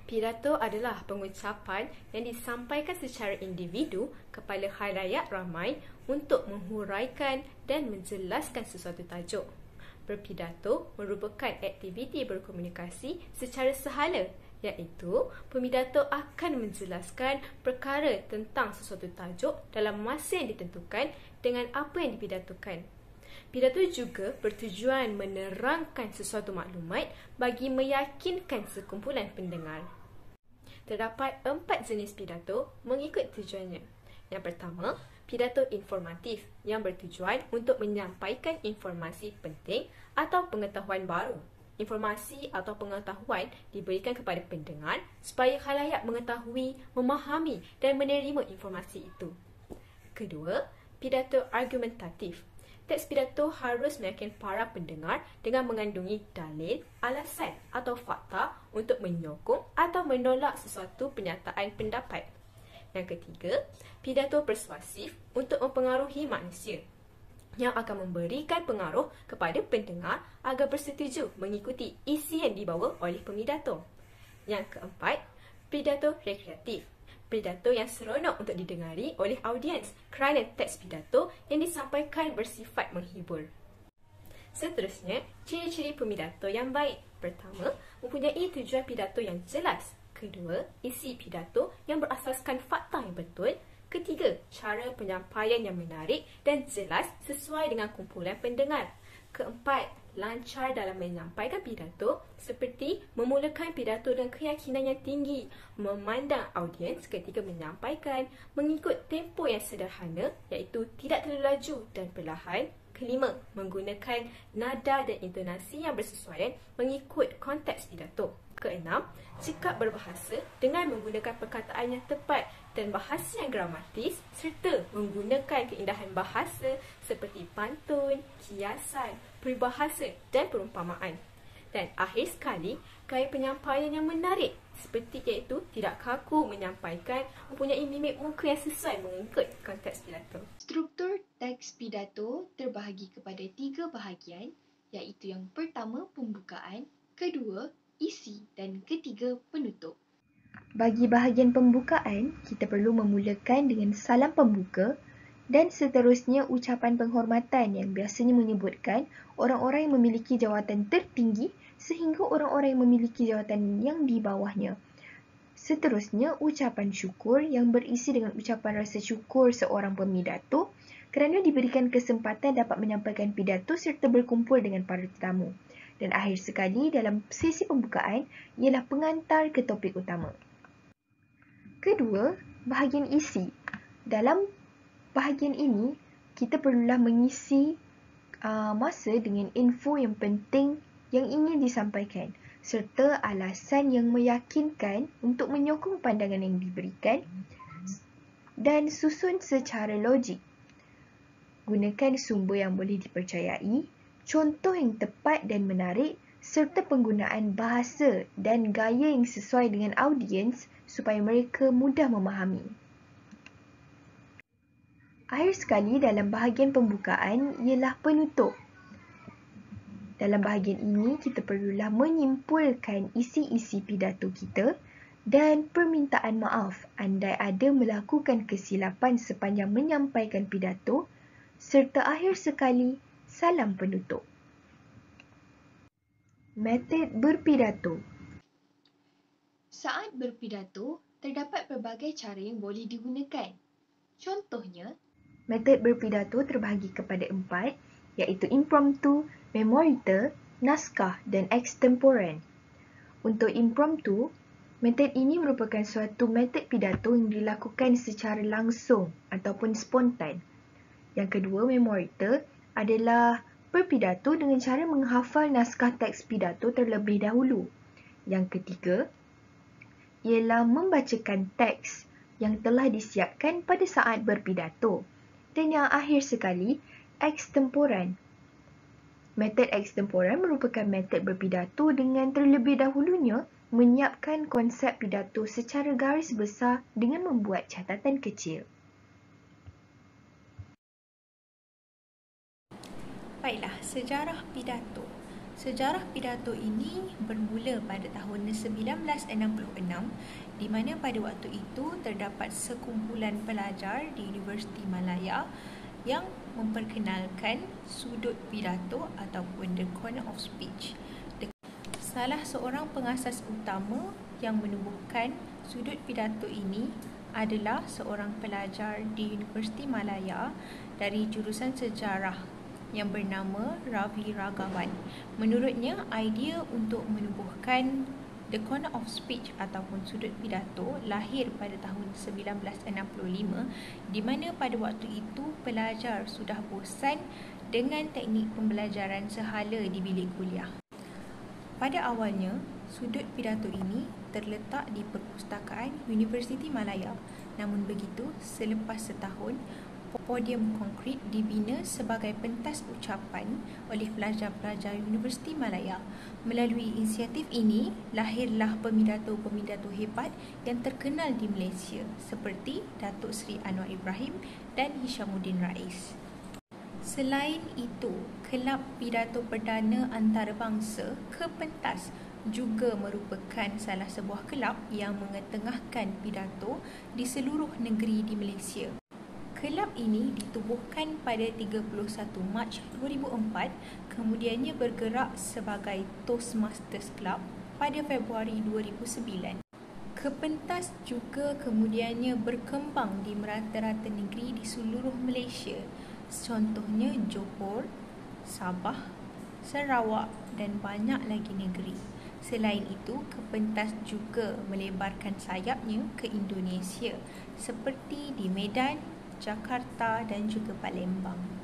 Pidato adalah pengucapan yang disampaikan secara individu kepada khalayak ramai untuk menghuraikan dan menjelaskan sesuatu tajuk. Berpidato merupakan aktiviti berkomunikasi secara sehala, iaitu pemidato akan menjelaskan perkara tentang sesuatu tajuk dalam masa yang ditentukan dengan apa yang dipidatokan. Pidato juga bertujuan menerangkan sesuatu maklumat bagi meyakinkan sekumpulan pendengar. Terdapat 4 jenis pidato mengikut tujuannya. Yang pertama, pidato informatif yang bertujuan untuk menyampaikan informasi penting atau pengetahuan baru. Informasi atau pengetahuan diberikan kepada pendengar supaya khalayak mengetahui, memahami dan menerima informasi itu. Kedua, pidato argumentatif. Teks pidato harus meyakinkan para pendengar dengan mengandungi dalil, alasan atau fakta untuk menyokong atau menolak sesuatu pernyataan pendapat. Yang ketiga, pidato persuasif untuk mempengaruhi manusia yang akan memberikan pengaruh kepada pendengar agar bersetuju mengikuti isi yang dibawa oleh pemidato. Yang keempat, pidato rekreatif. Pidato yang seronok untuk didengari oleh audiens kerana teks pidato yang disampaikan bersifat menghibur. Seterusnya, ciri-ciri pemidato yang baik. Pertama, mempunyai tujuan pidato yang jelas. Kedua, isi pidato yang berasaskan fakta yang betul. Ketiga, cara penyampaian yang menarik dan jelas sesuai dengan kumpulan pendengar. Keempat, lancar dalam menyampaikan pidato seperti memulakan pidato dengan keyakinan yang tinggi, memandang audiens ketika menyampaikan, mengikut tempo yang sederhana iaitu tidak terlalu laju dan perlahan. Kelima, menggunakan nada dan intonasi yang bersesuaian mengikut konteks pidato. Keenam, sikap berbahasa dengan menggunakan perkataan yang tepat dan bahasa yang gramatis serta menggunakan keindahan bahasa seperti pantun, kiasan, peribahasa dan perumpamaan. Dan akhir sekali, gaya penyampaian yang menarik seperti iaitu tidak kaku menyampaikan, mempunyai mimik muka yang sesuai mengikut konteks pidato. Struktur teks pidato terbahagi kepada 3 bahagian, iaitu yang pertama pembukaan, kedua isi dan ketiga penutup. Bagi bahagian pembukaan, kita perlu memulakan dengan salam pembuka dan seterusnya ucapan penghormatan yang biasanya menyebutkan orang-orang yang memiliki jawatan tertinggi sehingga orang-orang yang memiliki jawatan yang di bawahnya. Seterusnya, ucapan syukur yang berisi dengan ucapan rasa syukur seorang pemidato kerana diberikan kesempatan dapat menyampaikan pidato serta berkumpul dengan para tetamu. Dan akhir sekali dalam sesi pembukaan ialah pengantar ke topik utama. Kedua, bahagian isi. Dalam bahagian ini, kita perlulah mengisi masa dengan info yang penting yang ingin disampaikan serta alasan yang meyakinkan untuk menyokong pandangan yang diberikan dan susun secara logik. Gunakan sumber yang boleh dipercayai, contoh yang tepat dan menarik serta penggunaan bahasa dan gaya yang sesuai dengan audiens supaya mereka mudah memahami. Akhir sekali dalam bahagian pembukaan ialah penutup. Dalam bahagian ini, kita perlulah menyimpulkan isi-isi pidato kita dan permintaan maaf andai ada melakukan kesilapan sepanjang menyampaikan pidato serta akhir sekali salam penutup. Metod berpidato. Saat berpidato, terdapat pelbagai cara yang boleh digunakan. Contohnya, metod berpidato terbahagi kepada 4, iaitu impromptu, memoriter, naskah dan extemporan. Untuk impromptu, metod ini merupakan suatu metod pidato yang dilakukan secara langsung ataupun spontan. Yang kedua, memoriter adalah berpidato dengan cara menghafal naskah teks pidato terlebih dahulu. Yang ketiga, ialah membacakan teks yang telah disiapkan pada saat berpidato. Dan yang akhir sekali, extemporan. Metod extemporan merupakan metod berpidato dengan terlebih dahulunya menyiapkan konsep pidato secara garis besar dengan membuat catatan kecil. Baiklah, sejarah pidato. Sejarah pidato ini bermula pada tahun 1966 di mana pada waktu itu terdapat sekumpulan pelajar di Universiti Malaya yang memperkenalkan sudut pidato ataupun the corner of speech. Salah seorang pengasas utama yang menubuhkan sudut pidato ini adalah seorang pelajar di Universiti Malaya dari jurusan sejarah yang bernama Ravi Raghavan. Menurutnya, idea untuk menubuhkan the corner of speech ataupun sudut pidato lahir pada tahun 1965 di mana pada waktu itu pelajar sudah bosan dengan teknik pembelajaran sehala di bilik kuliah. Pada awalnya, sudut pidato ini terletak di Perpustakaan Universiti Malaya. Namun begitu, selepas setahun, podium konkrit dibina sebagai pentas ucapan oleh pelajar-pelajar Universiti Malaya. Melalui inisiatif ini, lahirlah pemidato-pemidato hebat yang terkenal di Malaysia seperti Datuk Seri Anwar Ibrahim dan Hishamuddin Rais. Selain itu, Kelab Pidato Perdana Antarabangsa Kepentas juga merupakan salah sebuah kelab yang mengetengahkan pidato di seluruh negeri di Malaysia. Kelab ini ditubuhkan pada 31 Mac 2004, kemudiannya bergerak sebagai Toastmasters Club pada Februari 2009. Kepentas juga kemudiannya berkembang di merata-rata negeri di seluruh Malaysia, contohnya Johor, Sabah, Sarawak dan banyak lagi negeri. Selain itu, Kepentas juga melebarkan sayapnya ke Indonesia seperti di Medan, Jakarta dan juga Palembang.